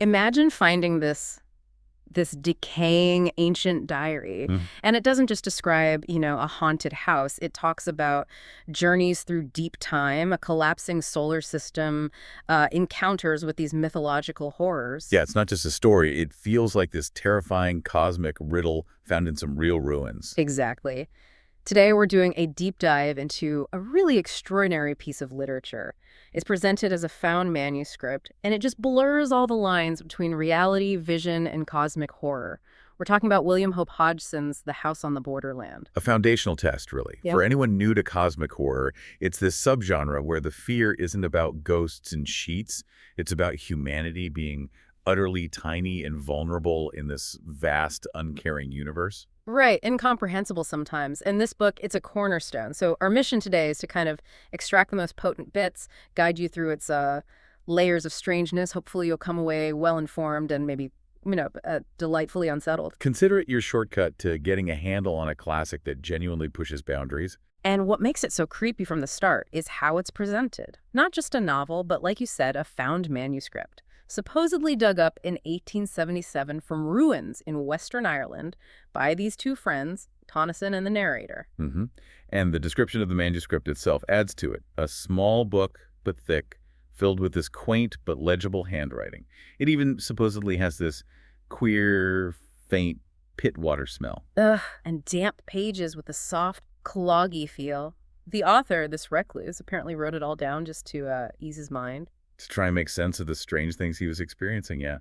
Imagine finding this decaying ancient diary. And it doesn't just describe, a haunted house. It talks about journeys through deep time, a collapsing solar system, encounters with these mythological horrors. Yeah, it's not just a story. It feels like this terrifying cosmic riddle found in some real ruins. Exactly. Today, we're doing a deep dive into a really extraordinary piece of literature. It's presented as a found manuscript, and it just blurs all the lines between reality, vision, and cosmic horror. We're talking about William Hope Hodgson's The House on the Borderland. A foundational test, really. Yep. For anyone new to cosmic horror, it's this subgenre where the fear isn't about ghosts and sheets. It's about humanity being utterly tiny and vulnerable in this vast, uncaring universe. Right, incomprehensible sometimes. In this book, it's a cornerstone. So our mission today is to kind of extract the most potent bits, guide you through its layers of strangeness. Hopefully you'll come away well-informed and maybe, delightfully unsettled. Consider it your shortcut to getting a handle on a classic that genuinely pushes boundaries. And what makes it so creepy from the start is how it's presented. Not just a novel, but like you said, a found manuscript. Supposedly dug up in 1877 from ruins in Western Ireland by these two friends, Tonneson and the narrator. And the description of the manuscript itself adds to it. A small book, but thick, filled with this quaint but legible handwriting. It even supposedly has this queer, faint pit water smell. Ugh, and damp pages with a soft, cloggy feel. The author, this recluse, apparently wrote it all down just to ease his mind. To try and make sense of the strange things he was experiencing, yeah.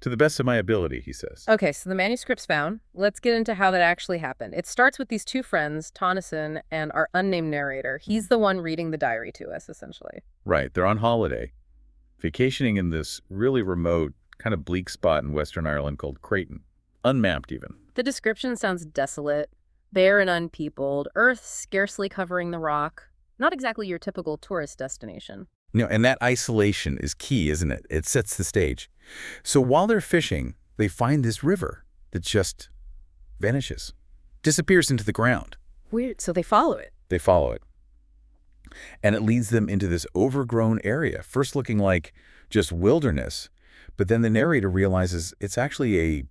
To the best of my ability, he says. Okay, so the manuscript's found. Let's get into how that actually happened. It starts with these two friends, Tonneson and our unnamed narrator. He's the one reading the diary to us, essentially. Right, they're on holiday, vacationing in this really remote, kind of bleak spot in Western Ireland called Creighton. Unmapped, even. The description sounds desolate, bare and unpeopled, earth scarcely covering the rock. Not exactly your typical tourist destination. And that isolation is key, isn't it? It sets the stage. So while they're fishing, they find this river that just vanishes, disappears into the ground. Weird. So they follow it. They follow it. And it leads them into this overgrown area, first looking like just wilderness. But then the narrator realizes it's actually a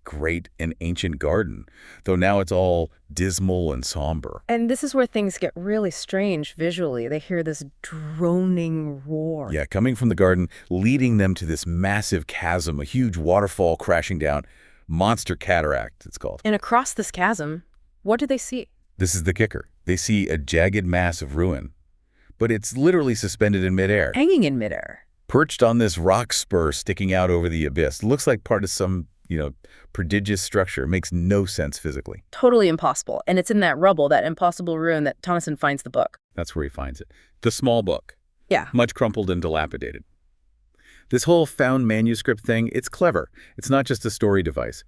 great and ancient garden, though now it's all dismal and somber. And this is where things get really strange visually. They hear this droning roar. Yeah, coming from the garden, leading them to this massive chasm, a huge waterfall crashing down. Monster cataract, it's called. And across this chasm, what do they see? This is the kicker. They see a jagged mass of ruin, but it's literally suspended in midair. Hanging in midair. Perched on this rock spur sticking out over the abyss. Looks like part of some prodigious structure. Makes no sense physically. Totally impossible. And it's in that rubble, that impossible ruin, that Tonneson finds the book. That's where he finds it. The small book. Yeah. Much crumpled and dilapidated. This whole found manuscript thing, it's clever. It's not just a story device.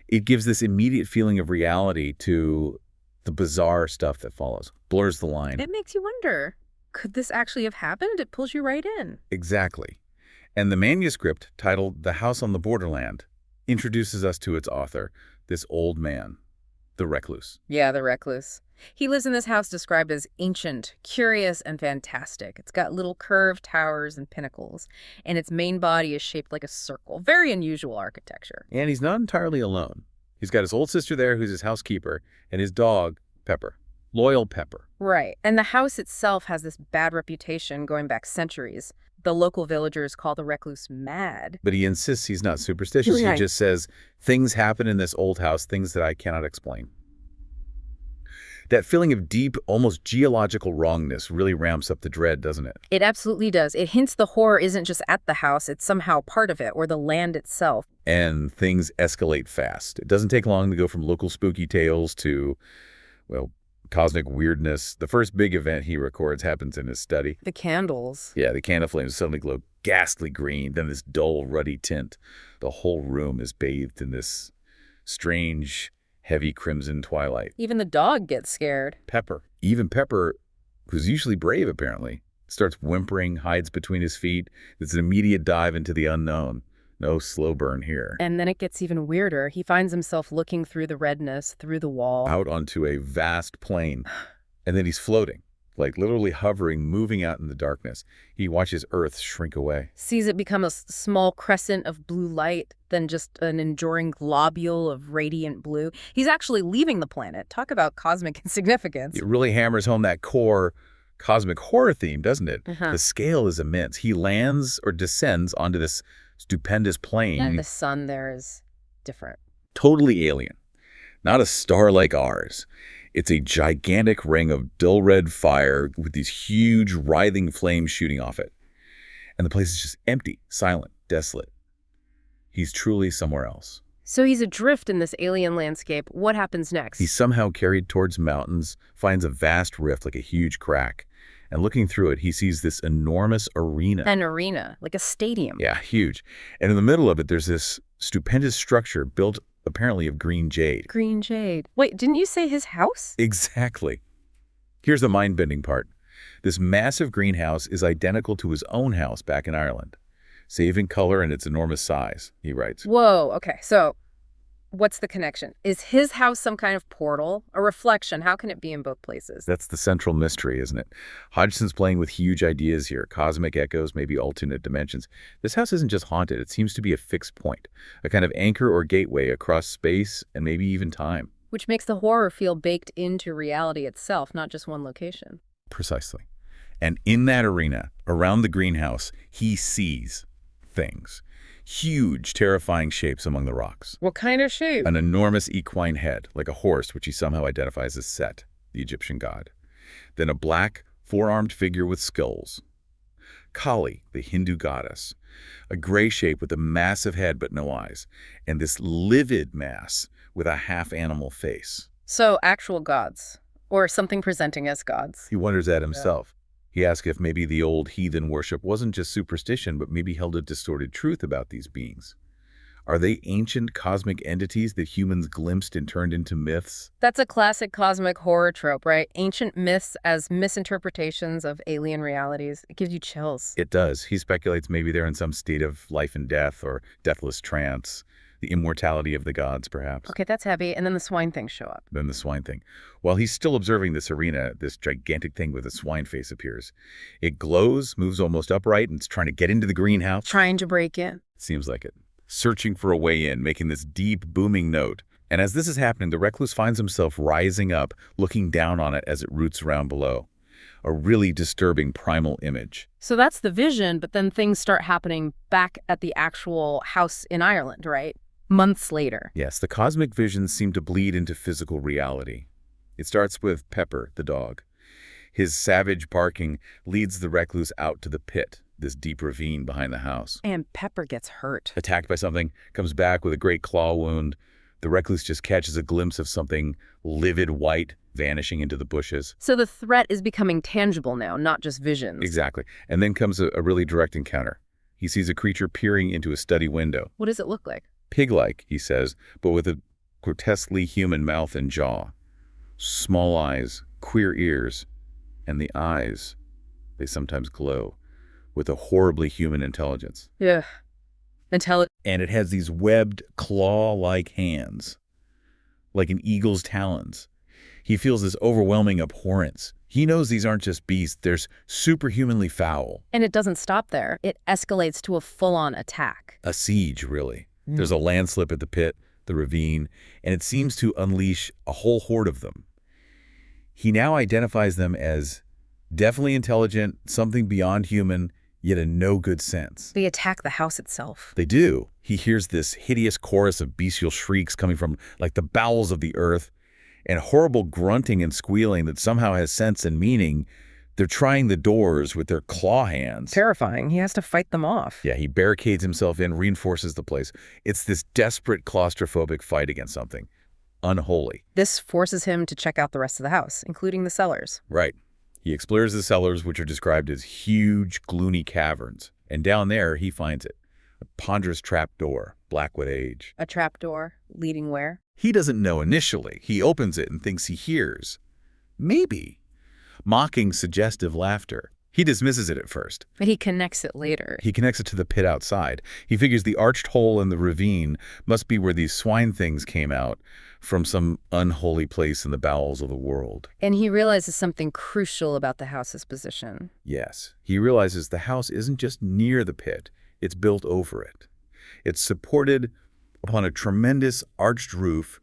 It gives this immediate feeling of reality to the bizarre stuff that follows. Blurs the line. It makes you wonder, could this actually have happened? It pulls you right in. Exactly. And the manuscript, titled The House on the Borderland, introduces us to its author, this old man, the recluse. Yeah, the recluse. He lives in this house described as ancient, curious, and fantastic. It's got little curved towers and pinnacles, and its main body is shaped like a circle. Very unusual architecture. And he's not entirely alone. He's got his old sister there who's his housekeeper, and his dog, Pepper. Loyal Pepper. Right. And the house itself has this bad reputation going back centuries. The local villagers call the recluse mad. But he insists he's not superstitious. Right. He just says, things happen in this old house, things that I cannot explain. That feeling of deep, almost geological wrongness really ramps up the dread, doesn't it? It absolutely does. It hints the horror isn't just at the house, it's somehow part of it, or the land itself. And things escalate fast. It doesn't take long to go from local spooky tales to, well, cosmic weirdness. The first big event he records happens in his study. The candles. Yeah, the candle flames suddenly glow ghastly green, then this dull, ruddy tint. The whole room is bathed in this strange, heavy crimson twilight. Even the dog gets scared. Pepper. Even Pepper, who's usually brave apparently, starts whimpering, hides between his feet. It's an immediate dive into the unknown. No slow burn here. And then it gets even weirder. He finds himself looking through the redness, through the wall. Out onto a vast plain. And then he's floating. like literally hovering, moving out in the darkness. He watches Earth shrink away. Sees it become a small crescent of blue light, then just an enduring globule of radiant blue. He's actually leaving the planet. Talk about cosmic insignificance. It really hammers home that core cosmic horror theme, doesn't it? Uh-huh. The scale is immense. He lands or descends onto this stupendous plane. And the sun there is different. Totally alien. Not a star like ours. It's a gigantic ring of dull red fire with these huge writhing flames shooting off it. And the place is just empty, silent, desolate. He's truly somewhere else. So he's adrift in this alien landscape. What happens next? He's somehow carried towards mountains, finds a vast rift like a huge crack. And looking through it, he sees this enormous arena. An arena, like a stadium. Yeah, huge. And in the middle of it, there's this stupendous structure built apparently of green jade. Green jade. Wait, didn't you say his house? Exactly. Here's the mind-bending part. This massive greenhouse is identical to his own house back in Ireland, save in color and its enormous size, he writes. Whoa, okay, so what's the connection? Is his house some kind of portal, a reflection? How can it be in both places? That's the central mystery, isn't it? Hodgson's playing with huge ideas here, cosmic echoes, maybe alternate dimensions. This house isn't just haunted, it seems to be a fixed point, a kind of anchor or gateway across space and maybe even time. Which makes the horror feel baked into reality itself, not just one location. Precisely. And in that arena, around the greenhouse, he sees things. Huge, terrifying shapes among the rocks. What kind of shape? An enormous equine head, like a horse, which he somehow identifies as Set, the Egyptian god. Then a black, four-armed figure with skulls. Kali, the Hindu goddess. A gray shape with a massive head but no eyes. And this livid mass with a half-animal face. So, actual gods. Or something presenting as gods. He wonders at himself. He asks if maybe the old heathen worship wasn't just superstition, but maybe held a distorted truth about these beings. Are they ancient cosmic entities that humans glimpsed and turned into myths? That's a classic cosmic horror trope, right? Ancient myths as misinterpretations of alien realities. It gives you chills. It does. He speculates maybe they're in some state of life and death or deathless trance. The immortality of the gods, perhaps. Okay, that's heavy. And then the swine things show up. Then the swine thing. While he's still observing this arena, this gigantic thing with a swine face appears. It glows, moves almost upright, and it's trying to get into the greenhouse. Trying to break in. Seems like it. Searching for a way in, making this deep, booming note. And as this is happening, the recluse finds himself rising up, looking down on it as it roots around below. A really disturbing primal image. So that's the vision, but then things start happening back at the actual house in Ireland, right? Months later. Yes, the cosmic visions seem to bleed into physical reality. It starts with Pepper, the dog. His savage barking leads the recluse out to the pit, this deep ravine behind the house. And Pepper gets hurt. Attacked by something, comes back with a great claw wound. The recluse just catches a glimpse of something livid white vanishing into the bushes. So the threat is becoming tangible now, not just visions. Exactly. And then comes a really direct encounter. He sees a creature peering into a study window. What does it look like? Pig-like, he says, but with a grotesquely human mouth and jaw. Small eyes, queer ears, and the eyes, they sometimes glow with a horribly human intelligence. Yeah. And it has these webbed, claw-like hands, like an eagle's talons. He feels this overwhelming abhorrence. He knows these aren't just beasts, they're superhumanly foul. And it doesn't stop there. It escalates to a full-on attack. A siege, really. There's a landslip at the pit, the ravine, and it seems to unleash a whole horde of them. He now identifies them as definitely intelligent, something beyond human, yet in no good sense. They attack the house itself. They do. He hears this hideous chorus of bestial shrieks coming from like the bowels of the earth, and horrible grunting and squealing that somehow has sense and meaning. They're trying the doors with their claw hands. Terrifying. He has to fight them off. Yeah, he barricades himself in, reinforces the place. It's this desperate claustrophobic fight against something. Unholy. This forces him to check out the rest of the house, including the cellars. Right. He explores the cellars, which are described as huge, gloomy caverns. And down there, he finds it. A ponderous trap door, black with age. A trap door leading where? He doesn't know initially. He opens it and thinks he hears. Maybe. Mocking, suggestive laughter. He dismisses it at first. But he connects it later. He connects it to the pit outside. He figures the arched hole in the ravine must be where these swine things came out from some unholy place in the bowels of the world. And he realizes something crucial about the house's position. Yes, he realizes the house isn't just near the pit, it's built over it. It's supported upon a tremendous arched roof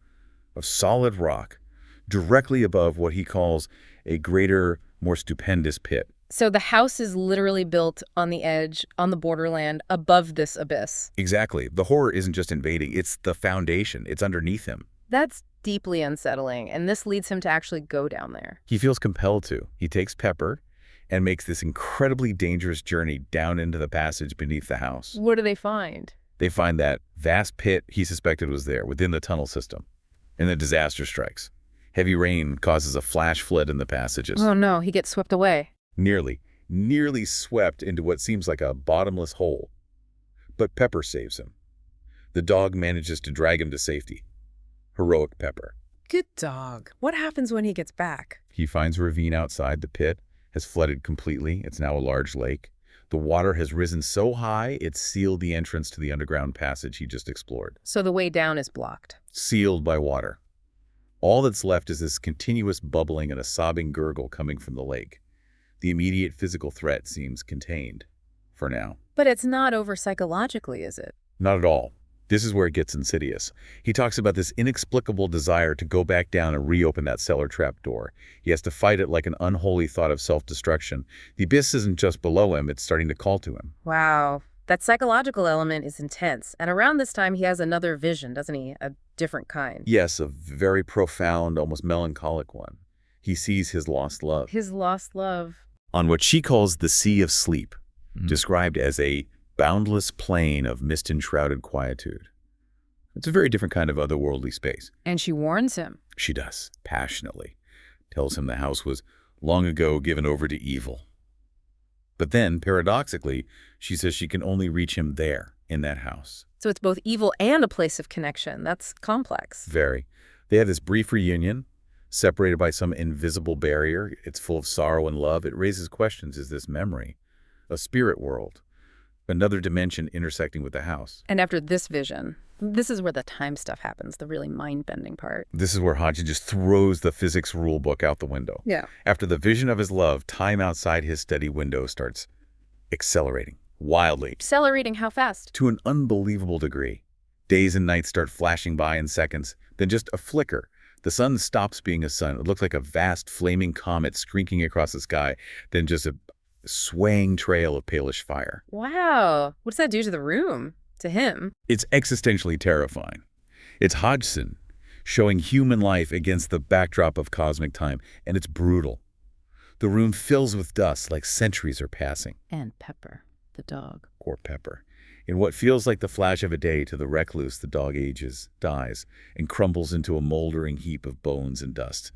of solid rock, directly above what he calls a greater, more stupendous pit. So the house is literally built on the edge, on the borderland, above this abyss. Exactly. The horror isn't just invading, it's the foundation. It's underneath him. That's deeply unsettling, and this leads him to actually go down there. He feels compelled to. He takes Pepper and makes this incredibly dangerous journey down into the passage beneath the house. What do they find? They find that vast pit he suspected was there within the tunnel system. And the disaster strikes. Heavy rain causes a flash flood in the passages. Oh no, he gets swept away. Nearly swept into what seems like a bottomless hole. But Pepper saves him. The dog manages to drag him to safety. Heroic Pepper. Good dog. What happens when he gets back? He finds a ravine outside the pit, has flooded completely. It's now a large lake. The water has risen so high, it's sealed the entrance to the underground passage he just explored. So the way down is blocked. Sealed by water. All that's left is this continuous bubbling and a sobbing gurgle coming from the lake. The immediate physical threat seems contained, for now. But it's not over psychologically, is it? Not at all. This is where it gets insidious. He talks about this inexplicable desire to go back down and reopen that cellar trap door. He has to fight it like an unholy thought of self-destruction. The abyss isn't just below him, it's starting to call to him. Wow. That psychological element is intense. And around this time, he has another vision, doesn't he? A different kind. Yes, a very profound, almost melancholic one. He sees his lost love. His lost love. On what she calls the Sea of Sleep, described as a boundless plain of mist-enshrouded quietude. It's a very different kind of otherworldly space. And she warns him. She does, passionately. Tells him the house was long ago given over to evil. But then, paradoxically, she says she can only reach him there, in that house. So it's both evil and a place of connection. That's complex. Very. They have this brief reunion, separated by some invisible barrier. It's full of sorrow and love. It raises questions. Is this memory? A spirit world? Another dimension intersecting with the house? And after this vision, this is where the time stuff happens, the really mind-bending part. This is where Haji just throws the physics rule book out the window. Yeah. After the vision of his love, time outside his study window starts accelerating, wildly. Accelerating how fast? To an unbelievable degree. Days and nights start flashing by in seconds, then just a flicker. The sun stops being a sun. It looks like a vast flaming comet streaking across the sky, then just a swaying trail of palish fire. Wow. What does that do to the room? To him? It's existentially terrifying. It's Hodgson showing human life against the backdrop of cosmic time, and it's brutal. The room fills with dust like centuries are passing. And Pepper, the dog. Poor Pepper. In what feels like the flash of a day to the recluse, the dog ages, dies, and crumbles into a moldering heap of bones and dust,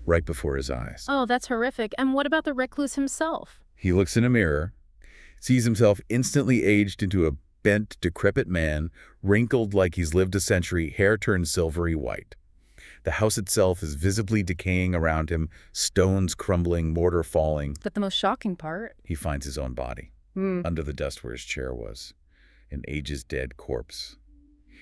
right before his eyes. Oh, that's horrific. And what about the recluse himself? He looks in a mirror, sees himself instantly aged into a bent, decrepit man, wrinkled like he's lived a century, hair turned silvery white. The house itself is visibly decaying around him, stones crumbling, mortar falling. But the most shocking part? He finds his own body, under the dust where his chair was, an ages-dead corpse.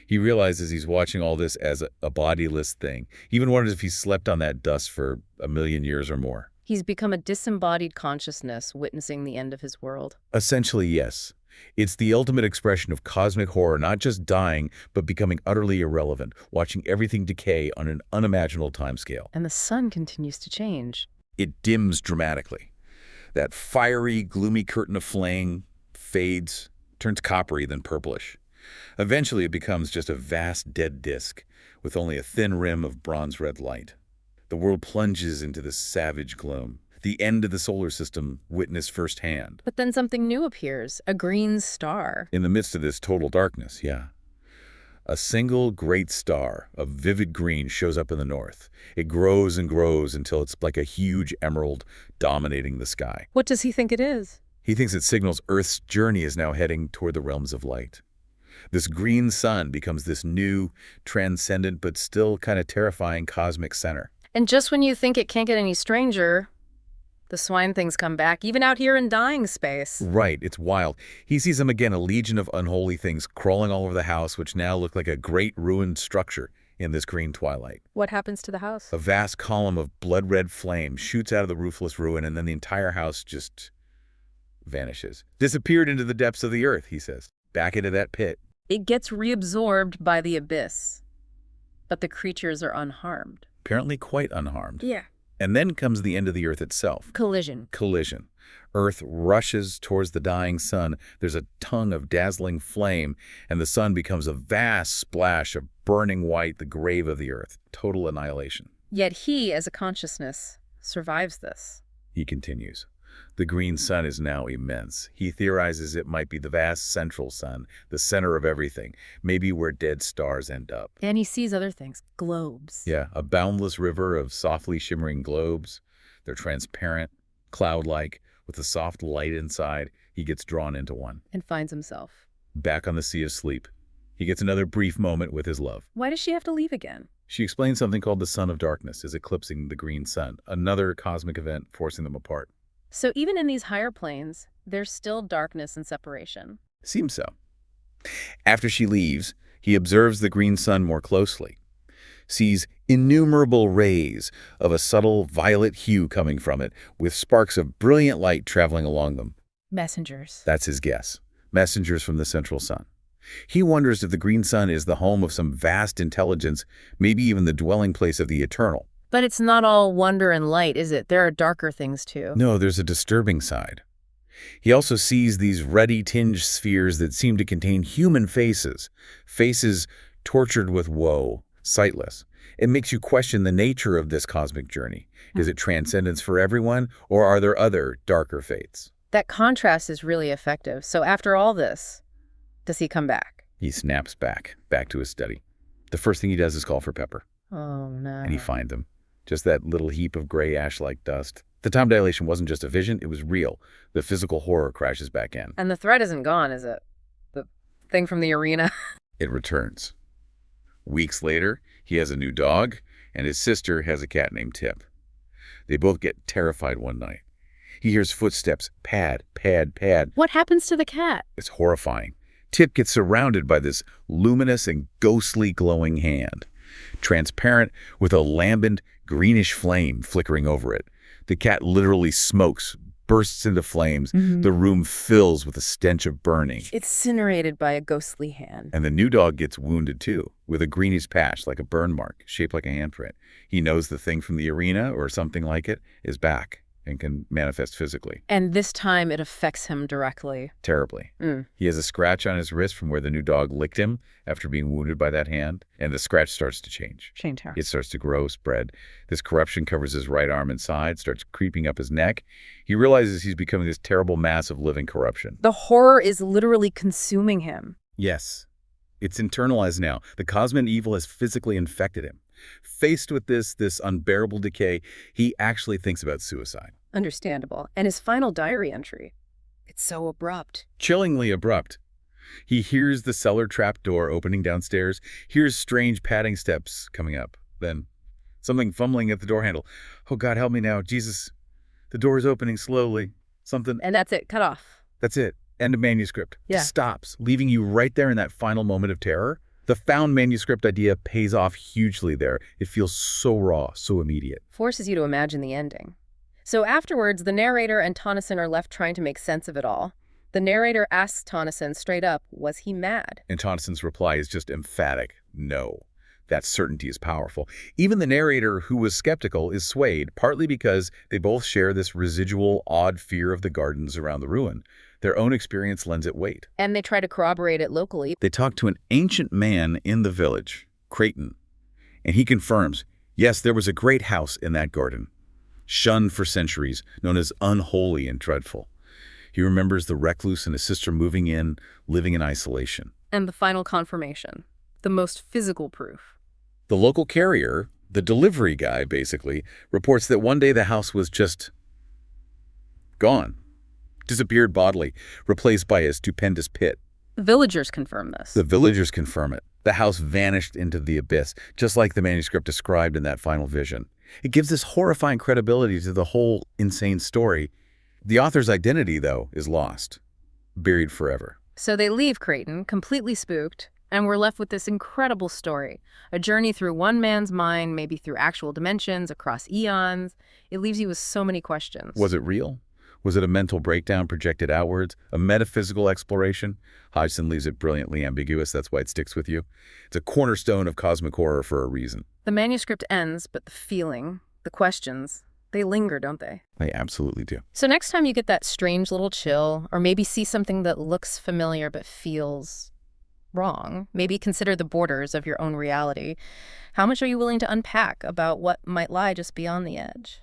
He realizes he's watching all this as a bodiless thing. He even wonders if he slept on that dust for 1,000,000 years or more. He's become a disembodied consciousness witnessing the end of his world. Essentially, yes. It's the ultimate expression of cosmic horror, not just dying, but becoming utterly irrelevant, watching everything decay on an unimaginable timescale. And the sun continues to change. It dims dramatically. That fiery, gloomy curtain of flame fades, turns coppery, then purplish. Eventually, it becomes just a vast dead disk with only a thin rim of bronze-red light. The world plunges into this savage gloom. The end of the solar system witnessed firsthand. But then something new appears, a green star. In the midst of this total darkness, yeah. A single great star of vivid green shows up in the north. It grows and grows until it's like a huge emerald dominating the sky. What does he think it is? He thinks it signals Earth's journey is now heading toward the realms of light. This green sun becomes this new, transcendent, but still kind of terrifying cosmic center. And just when you think it can't get any stranger, the swine things come back, even out here in dying space. Right, it's wild. He sees them again, a legion of unholy things crawling all over the house, which now look like a great ruined structure in this green twilight. What happens to the house? A vast column of blood-red flame shoots out of the roofless ruin, and then the entire house just vanishes. Disappeared into the depths of the earth, he says. Back into that pit. It gets reabsorbed by the abyss, but the creatures are unharmed. Apparently quite unharmed. Yeah. And then comes the end of the earth itself. Collision. Collision. Earth rushes towards the dying sun. There's a tongue of dazzling flame, and the sun becomes a vast splash of burning white, the grave of the earth. Total annihilation. Yet he, as a consciousness, survives this. He continues. The green sun is now immense. He theorizes it might be the vast central sun, the center of everything, maybe where dead stars end up. And he sees other things, globes. Yeah, a boundless river of softly shimmering globes. They're transparent, cloud-like, with a soft light inside. He gets drawn into one. And finds himself. Back on the sea of sleep. He gets another brief moment with his love. Why does she have to leave again? She explains something called the Sun of Darkness is eclipsing the green sun, another cosmic event forcing them apart. So even in these higher planes, there's still darkness and separation. Seems so. After she leaves, he observes the green sun more closely, sees innumerable rays of a subtle violet hue coming from it, with sparks of brilliant light traveling along them. Messengers. That's his guess. Messengers from the central sun. He wonders if the green sun is the home of some vast intelligence, maybe even the dwelling place of the eternal. But it's not all wonder and light, is it? There are darker things, too. No, there's a disturbing side. He also sees these ruddy tinged spheres that seem to contain human faces, faces tortured with woe, sightless. It makes you question the nature of this cosmic journey. Is it transcendence for everyone, or are there other darker fates? That contrast is really effective. So after all this, does he come back? He snaps back to his study. The first thing he does is call for Pepper. Oh, no. And he finds him. Just that little heap of gray ash-like dust. The time dilation wasn't just a vision, it was real. The physical horror crashes back in. And the threat isn't gone, is it? The thing from the arena? It returns. Weeks later, he has a new dog, and his sister has a cat named Tip. They both get terrified one night. He hears footsteps, pad, pad, pad. What happens to the cat? It's horrifying. Tip gets surrounded by this luminous and ghostly glowing hand, transparent with a lambent, greenish flame flickering over it. The cat literally smokes, bursts into flames. The room fills with a stench of burning. It's incinerated by a ghostly hand. And the new dog gets wounded too, with a greenish patch like a burn mark, shaped like a handprint. He knows the thing from the arena, or something like it, is back and can manifest physically. And this time it affects him directly. Terribly. He has a scratch on his wrist from where the new dog licked him after being wounded by that hand, and the scratch starts to change. Change her. It starts to grow, spread. This corruption covers his right arm and side, starts creeping up his neck. He realizes he's becoming this terrible mass of living corruption. The horror is literally consuming him. Yes. It's internalized now. The cosmic evil has physically infected him. Faced with this unbearable decay, he actually thinks about suicide. Understandable. And his final diary entry. It's so abrupt. Chillingly abrupt. He hears the cellar trap door opening downstairs, hears strange padding steps coming up. Then something fumbling at the door handle. Oh, God, help me now. Jesus, the door is opening slowly. Something. And that's it. Cut off. That's it. End of manuscript. Yeah. Just stops, leaving you right there in that final moment of terror. The found manuscript idea pays off hugely there. It feels so raw, so immediate. Forces you to imagine the ending. So afterwards, the narrator and Tonneson are left trying to make sense of it all. The narrator asks Tonneson straight up, was he mad? And Tonnesson's reply is just emphatic, no. That certainty is powerful. Even the narrator, who was skeptical, is swayed, partly because they both share this residual, odd fear of the gardens around the ruin. Their own experience lends it weight. And they try to corroborate it locally. They talk to an ancient man in the village, Creighton, and he confirms, yes, there was a great house in that garden, shunned for centuries, known as unholy and dreadful. He remembers the recluse and his sister moving in, living in isolation. And the final confirmation, the most physical proof. The local carrier, the delivery guy basically, reports that one day the house was just gone. Disappeared bodily, replaced by a stupendous pit. The villagers confirm this. The villagers confirm it. The house vanished into the abyss, just like the manuscript described in that final vision. It gives this horrifying credibility to the whole insane story. The author's identity, though, is lost, buried forever. So they leave Creighton, completely spooked, And we're left with this incredible story, a journey through one man's mind, maybe through actual dimensions, across eons. It leaves you with so many questions. Was it real? Was it a mental breakdown projected outwards? A metaphysical exploration? Hodgson leaves it brilliantly ambiguous. That's why it sticks with you. It's a cornerstone of cosmic horror for a reason. The manuscript ends, but the feeling, the questions, they linger, don't they? They absolutely do. So next time you get that strange little chill, or maybe see something that looks familiar but feels wrong, maybe consider the borders of your own reality. How much are you willing to unpack about what might lie just beyond the edge?